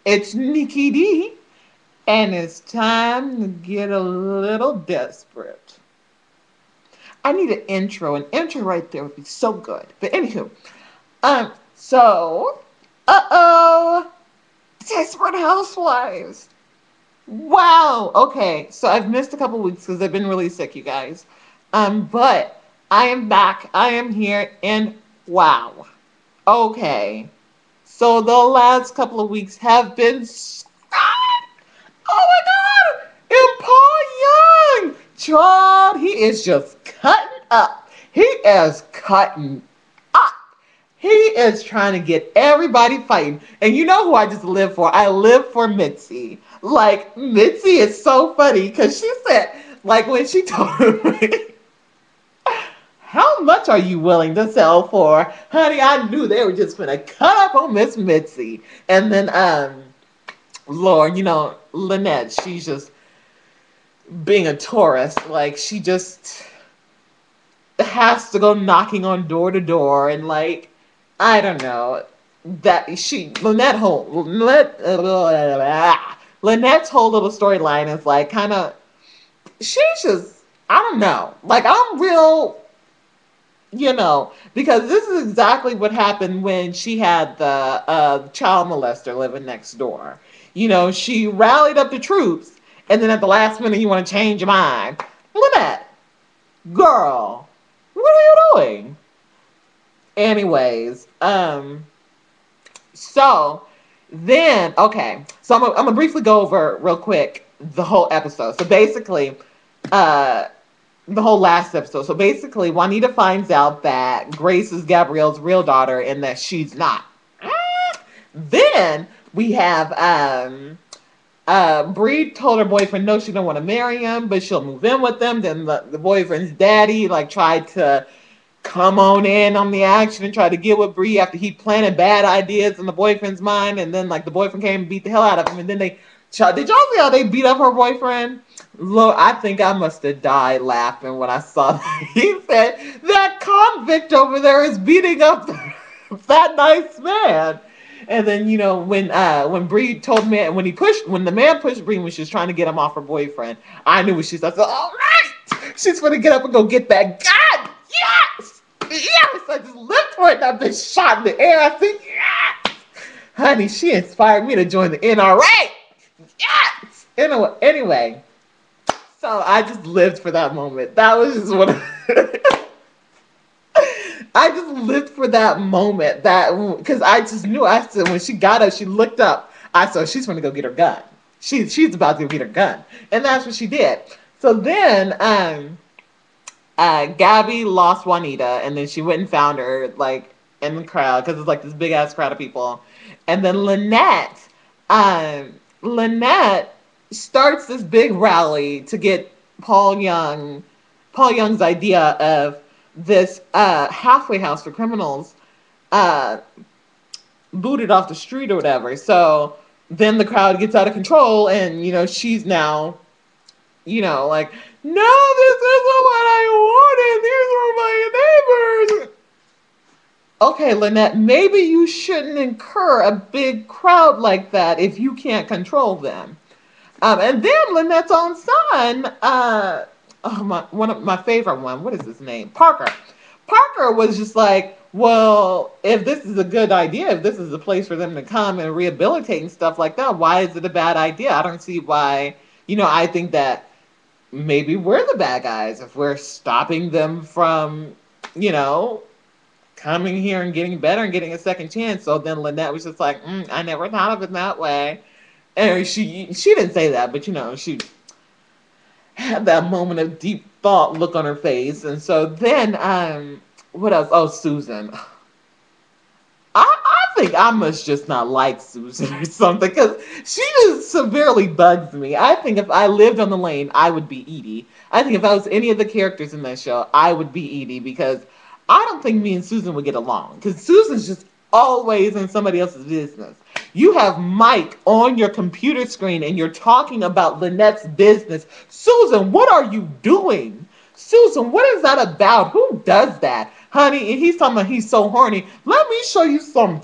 It's Nikki D, and it's time to get a little desperate. I need an intro. An intro right there would be so good. But anywho, so, desperate housewives. Wow. Okay, so I've missed a couple weeks because I've been really sick, you guys. But I am back. I am here, and wow. Okay. So the last couple of weeks have been so good. Oh my God! And Paul Young, Child, he is just cutting up. He is cutting up. He is trying to get everybody fighting. And you know who I just live for? I live for Mitzi. Like, Mitzi is so funny because she said, like, when she told me, how much are you willing to sell for? Honey, I knew they were just gonna cut up on Miss Mitzi. And then, Lord, Lynette, she's just being a tourist. Like, she just has to go knocking on door to door and, like, I don't know. That she Lynette's whole little storyline is like kind of she's just I don't know. Like I'm real because this is exactly what happened when she had the child molester living next door. She rallied up the troops, and then at the last minute, you want to change your mind. Lynette, girl, what are you doing? Anyways, so then, okay, so I'm gonna briefly go over real quick the whole episode. So basically, uh, the whole last episode. So basically, Juanita finds out that Grace is Gabrielle's real daughter and that she's not. Then we have Bree told her boyfriend no, she don't want to marry him, but she'll move in with him. Then the boyfriend's daddy like tried to come on the action and try to get with Bree after he planted bad ideas in the boyfriend's mind, and then like the boyfriend came and beat the hell out of him, and then they did y'all see how they beat up her boyfriend? Look, I think I must have died laughing when I saw that. He said that convict over there is beating up that nice man. And then when Bree told me when the man pushed Bree when she was trying to get him off her boyfriend, I knew what she said. So, all right, she's gonna get up and go get that gun. Yes, yes. I just looked for it. And I've been shot in the air. I said yes, honey. She inspired me to join the NRA. Yes. Anyway, so I just lived for that moment. That was just what. I just lived for that moment. That because I just knew. I said when she got up, she looked up. I saw she's going to go get her gun. She's about to go get her gun, and that's what she did. So then, Gabby lost Juanita, and then she went and found her like in the crowd because it's like this big ass crowd of people, and then Lynette starts this big rally to get Paul Young's idea of this halfway house for criminals uh, booted off the street or whatever. So then the crowd gets out of control, and she's now like, no, this isn't what I wanted. These were my neighbors. Okay, Lynette, maybe you shouldn't incur a big crowd like that if you can't control them. And then Lynette's own son, one of my favorite one, what is his name? Parker. Parker was just like, well, if this is a good idea, if this is a place for them to come and rehabilitate and stuff like that, why is it a bad idea? I don't see why. I think that maybe we're the bad guys if we're stopping them from, you know, coming here and getting better and getting a second chance. So then Lynette was just like, I never thought of it that way. And she didn't say that, but she had that moment of deep thought look on her face. And so then, what else? Oh, Susan. I think I must just not like Susan or something because she just severely bugs me. I think if I lived on the lane, I would be Edie. I think if I was any of the characters in that show, I would be Edie because I don't think me and Susan would get along because Susan's just always in somebody else's business. You have Mike on your computer screen and you're talking about Lynette's business. Susan, what are you doing? Susan, what is that about? Who does that? Honey, and he's talking about he's so horny. Let me show you some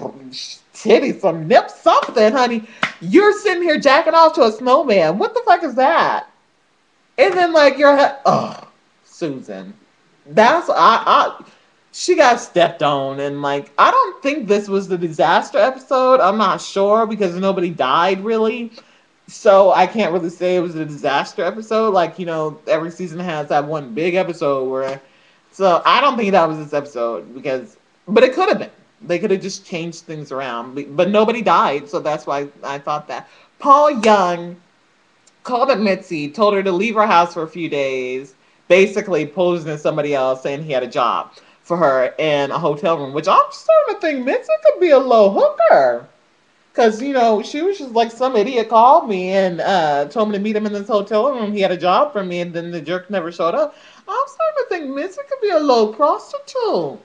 titties, some nip, something, honey. You're sitting here jacking off to a snowman. What the fuck is that? And then like your head, oh, Susan, that's she got stepped on, and like I don't think this was the disaster episode. I'm not sure because nobody died really, so I can't really say it was a disaster episode. Like every season has that one big episode where, so I don't think that was this episode because, but it could have been. They could have just changed things around, but nobody died, so that's why I thought that. Paul Young called up Mitzi, told her to leave her house for a few days, basically posing as somebody else, saying he had a job for her in a hotel room, which I'm starting to think Mitzi could be a low hooker. Because, she was just like some idiot called me and told me to meet him in this hotel room. He had a job for me, and then the jerk never showed up. I'm starting to think Mitzi could be a low prostitute.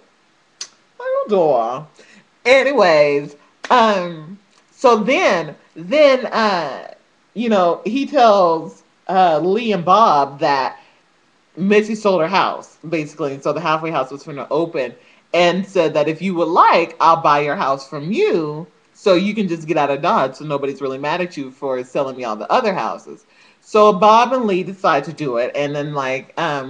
I adore. Anyways, so then, he tells Lee and Bob that Mitzi sold her house, basically, and so the halfway house was going to open, and said that if you would like, I'll buy your house from you, so you can just get out of Dodge, so nobody's really mad at you for selling me all the other houses. So Bob and Lee decide to do it, and then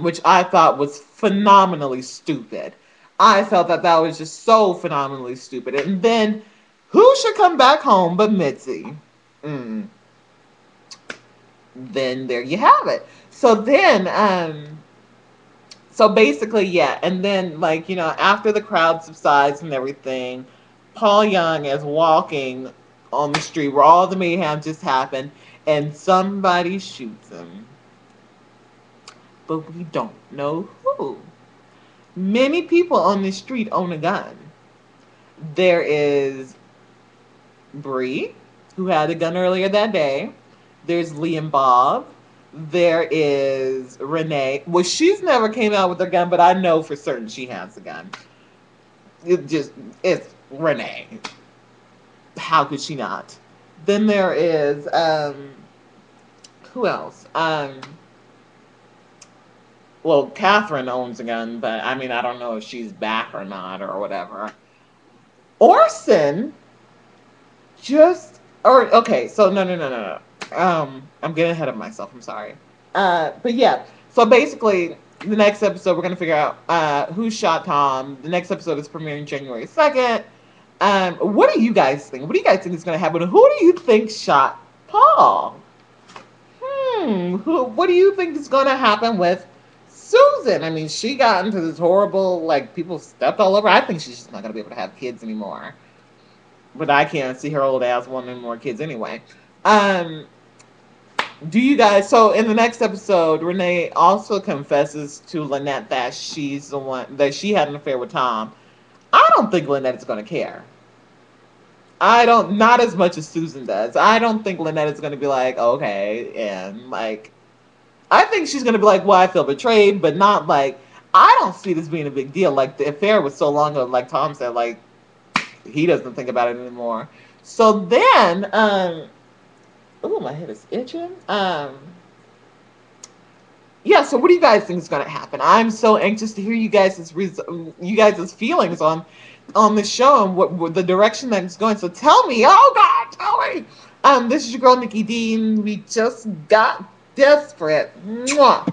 which I thought was phenomenally stupid. I felt that that was just so phenomenally stupid. And then, who should come back home but Mitzi? Mm. Then there you have it. So basically, yeah. And then, after the crowd subsides and everything, Paul Young is walking on the street where all the mayhem just happened, and somebody shoots him. But we don't know who. Many people on the street own a gun. There is Bree, who had a gun earlier that day. There's Lee and Bob. There is Renee. Well, she's never came out with a gun, but I know for certain she has a gun. It's Renee. How could she not? Then there is, who else? Well, Catherine owns a gun, but I mean, I don't know if she's back or not or whatever. Orson or okay, so no. I'm getting ahead of myself. I'm sorry. But yeah, so basically, the next episode we're gonna figure out who shot Tom. The next episode is premiering January 2nd. What do you guys think? What do you guys think is gonna happen? Who do you think shot Paul? What do you think is gonna happen with Susan? I mean, she got into this horrible, people stepped all over. I think she's just not gonna be able to have kids anymore. But I can't see her old ass wanting more kids anyway. Do you guys? So in the next episode, Renee also confesses to Lynette that she's the one that she had an affair with Tom. I don't think Lynette is going to care. I don't, not as much as Susan does. I don't think Lynette is going to be like, okay, and I think she's going to be like, well, I feel betrayed, but not like, I don't see this being a big deal. Like the affair was so long ago, like Tom said, he doesn't think about it anymore. So then, oh, my head is itching. Yeah. So, what do you guys think is going to happen? I'm so anxious to hear you guys' feelings on the show and what the direction that it's going. So, tell me. Oh God, tell me. This is your girl Nikki Dean. We just got desperate. Mwah.